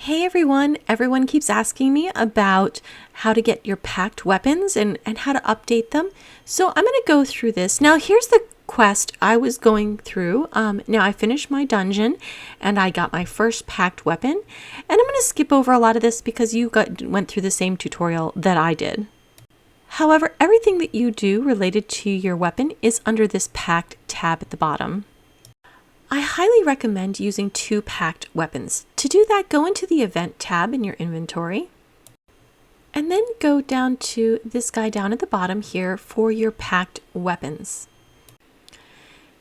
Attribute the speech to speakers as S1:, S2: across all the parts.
S1: Hey everyone! Everyone keeps asking me about how to get your packed weapons and how to update them. So I'm going to go through this. Now here's the quest I was going through. Now I finished my dungeon and I got my first packed weapon. And I'm going to skip over a lot of this because you went through the same tutorial that I did. However, everything that you do related to your weapon is under this packed tab at the bottom. I highly recommend using two packed weapons. To do that, go into the event tab in your inventory and then go down to this guy down at the bottom here for your packed weapons.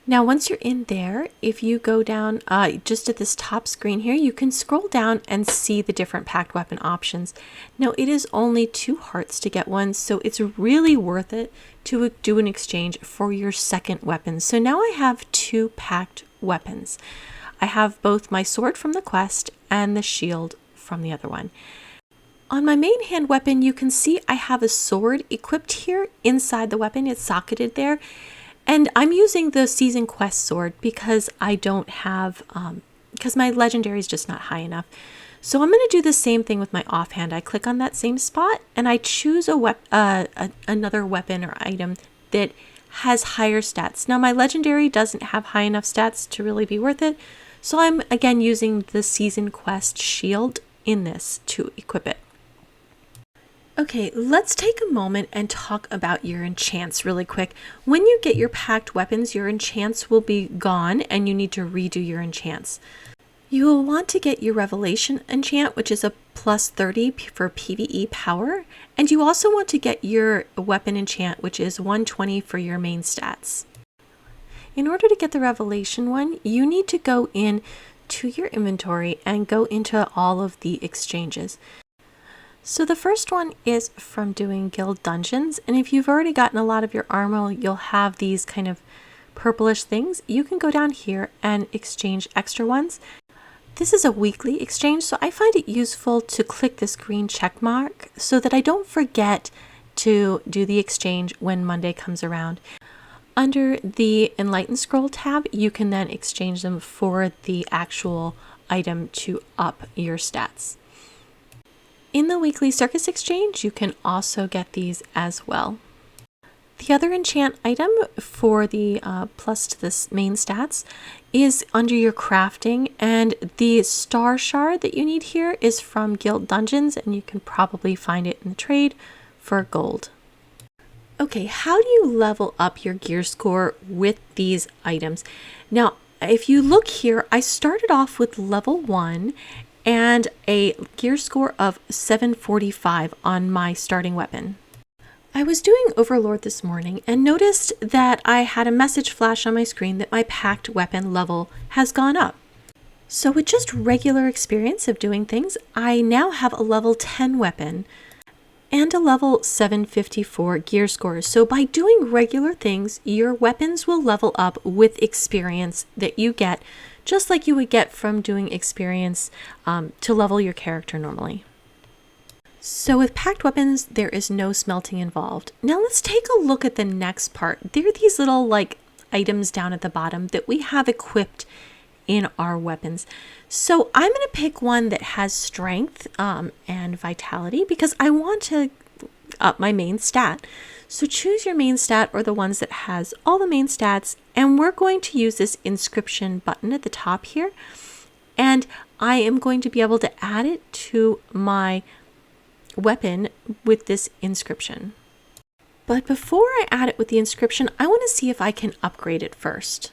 S1: Now once you're in there, if you go down just at this top screen here, you can scroll down and see the different packed weapon options. Now it is only 2 hearts to get one, so it's really worth it to do an exchange for your second weapon. So now I have 2 packed weapons. I have both my sword from the quest and the shield from the other one. On my main hand weapon, you can see I have a sword equipped here inside the weapon. It's socketed there. And I'm using the season quest sword because I don't have, because my legendary is just not high enough. So I'm going to do the same thing with my offhand. I click on that same spot and I choose another weapon or item that has higher stats. Now my legendary doesn't have high enough stats to really be worth it. So I'm again using the season quest shield in this to equip it. Okay, let's take a moment and talk about your enchants really quick. When you get your packed weapons, your enchants will be gone and you need to redo your enchants. You will want to get your Revelation enchant, which is a plus 30 for PvE power. And you also want to get your weapon enchant, which is 120 for your main stats. In order to get the Revelation one, you need to go in to your inventory and go into all of the exchanges. So the first one is from doing guild dungeons, and if you've already gotten a lot of your armor, you'll have these kind of purplish things. You can go down here and exchange extra ones. This is a weekly exchange, so I find it useful to click this green check mark so that I don't forget to do the exchange when Monday comes around. Under the Enlightened Scroll tab, you can then exchange them for the actual item to up your stats. In the weekly circus exchange, you can also get these as well. The other enchant item for the plus to this main stats is under your crafting, and the star shard that you need here is from guild dungeons, and you can probably find it in the trade for gold. Okay, how do you level up your gear score with these items? Now, if you look here, I started off with level 1 and a gear score of 745 on my starting weapon. I was doing Overlord this morning and noticed that I had a message flash on my screen that my packed weapon level has gone up. So with just regular experience of doing things, I now have a level 10 weapon and a level 754 gear score. So by doing regular things, your weapons will level up with experience that you get, just like you would get from doing experience to level your character normally. So with packed weapons, there is no smelting involved. Now let's take a look at the next part. There are these little items down at the bottom that we have equipped in our weapons. So I'm going to pick one that has strength and vitality because I want to up my main stat. So choose your main stat or the ones that has all the main stats, and we're going to use this inscription button at the top here, and I am going to be able to add it to my weapon with this inscription. But before I add it with the inscription, I want to see if I can upgrade it first.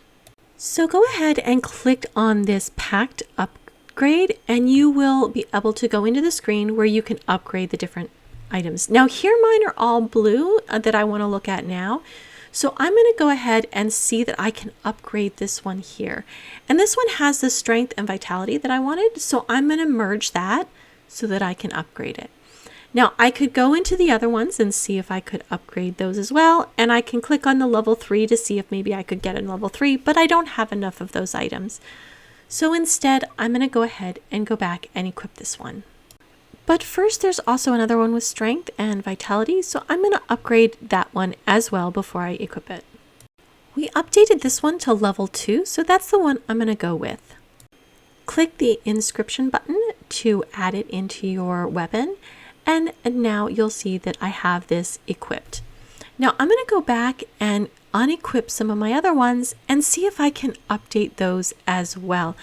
S1: So go ahead and click on this packed upgrade and you will be able to go into the screen where you can upgrade the different items. Now here mine are all blue that I want to look at now. So I'm going to go ahead and see that I can upgrade this one here. And this one has the strength and vitality that I wanted. So I'm going to merge that so that I can upgrade it. Now I could go into the other ones and see if I could upgrade those as well. And I can click on the level 3 to see if maybe I could get a level 3, but I don't have enough of those items. So instead, I'm going to go ahead and go back and equip this one. But first, there's also another one with strength and vitality, so I'm going to upgrade that one as well before I equip it. We updated this one to level 2, so that's the one I'm going to go with. click the inscription button to add it into your weapon. And now you'll see that I have this equipped. Now I'm going to go back and unequip some of my other ones and see if I can update those as well.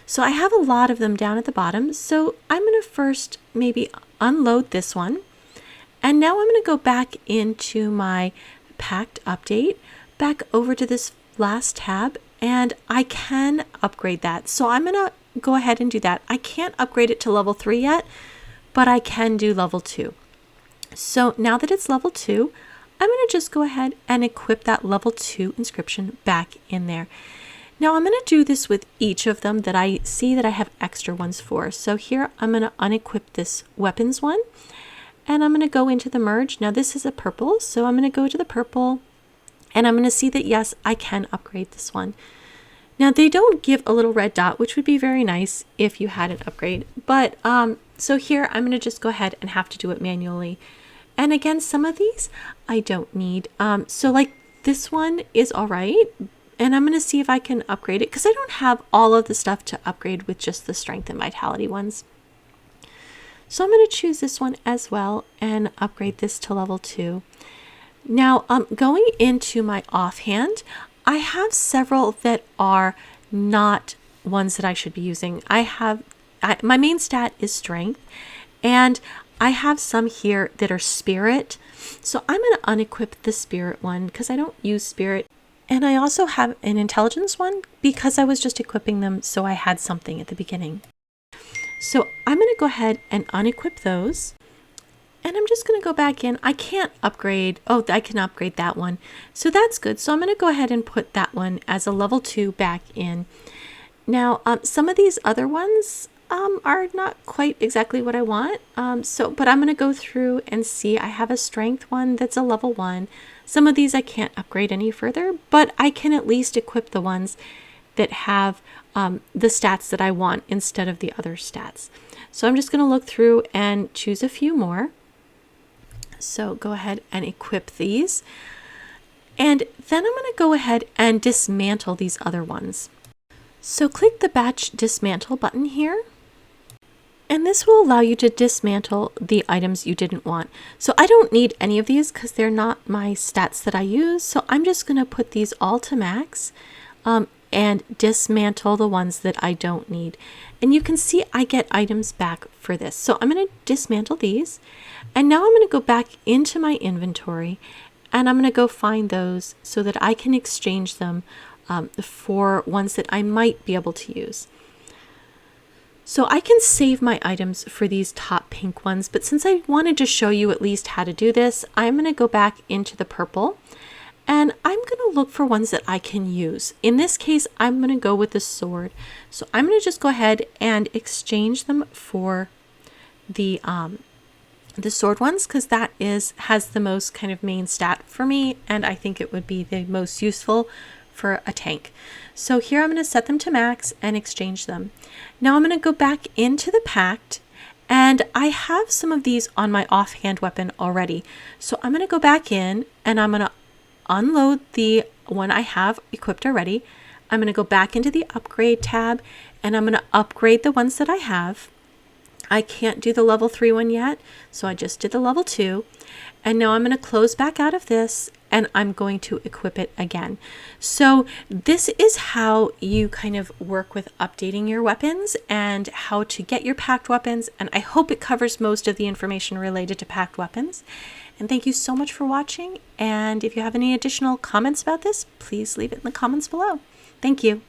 S1: So I have a lot of them down at the bottom. So I'm going to first maybe unload this one. And now I'm going to go back into my Pact update, back over to this last tab, and I can upgrade that. So I'm going to go ahead and do that. I can't upgrade it to level 3 yet, but I can do level 2. So now that it's level 2, I'm going to just go ahead and equip that level 2 inscription back in there. Now I'm going to do this with each of them that I see that I have extra ones for. So here I'm going to unequip this weapons one, and I'm going to go into the merge. Now this is a purple, so I'm going to go to the purple, and I'm going to see that yes, I can upgrade this one. Now they don't give a little red dot, which would be very nice if you had an upgrade, but so here I'm going to just go ahead and have to do it manually. And again, some of these I don't need. So like this one is all right, and I'm going to see if I can upgrade it because I don't have all of the stuff to upgrade with just the strength and vitality ones. So I'm going to choose this one as well and upgrade this to level 2. Now going into my offhand, I have several that are not ones that I should be using. My main stat is strength, and I have some here that are spirit. So I'm going to unequip the spirit one because I don't use spirit. And I also have an intelligence one because I was just equipping them so I had something at the beginning. So I'm going to go ahead and unequip those. And I'm just going to go back in. I can't upgrade. Oh, I can upgrade that one. So that's good. So I'm going to go ahead and put that one as a level 2 back in. Now, some of these other ones are not quite exactly what I want. But I'm going to go through and see. I have a strength one that's a level 1. Some of these I can't upgrade any further, but I can at least equip the ones that have the stats that I want instead of the other stats. So I'm just going to look through and choose a few more. So go ahead and equip these. And then I'm going to go ahead and dismantle these other ones. So click the batch dismantle button here. And this will allow you to dismantle the items you didn't want. So I don't need any of these because they're not my stats that I use. So I'm just going to put these all to max and dismantle the ones that I don't need. And you can see I get items back for this. So I'm going to dismantle these. And now I'm going to go back into my inventory and I'm going to go find those so that I can exchange them for ones that I might be able to use. So I can save my items for these top pink ones, but since I wanted to show you at least how to do this, I'm going to go back into the purple and I'm going to look for ones that I can use. In this case, I'm going to go with the sword. So I'm going to just go ahead and exchange them for the sword ones because that has the most kind of main stat for me, and I think it would be the most useful for a tank. So here I'm going to set them to max and exchange them. Now I'm going to go back into the Pact, and I have some of these on my offhand weapon already. So I'm going to go back in and I'm going to unload the one I have equipped already. I'm going to go back into the upgrade tab and I'm going to upgrade the ones that I have. I can't do the level 3 one yet, so I just did the level 2. And now I'm going to close back out of this and I'm going to equip it again. So this is how you kind of work with updating your weapons and how to get your Pact weapons. And I hope it covers most of the information related to Pact weapons. And thank you so much for watching. And if you have any additional comments about this, please leave it in the comments below. Thank you.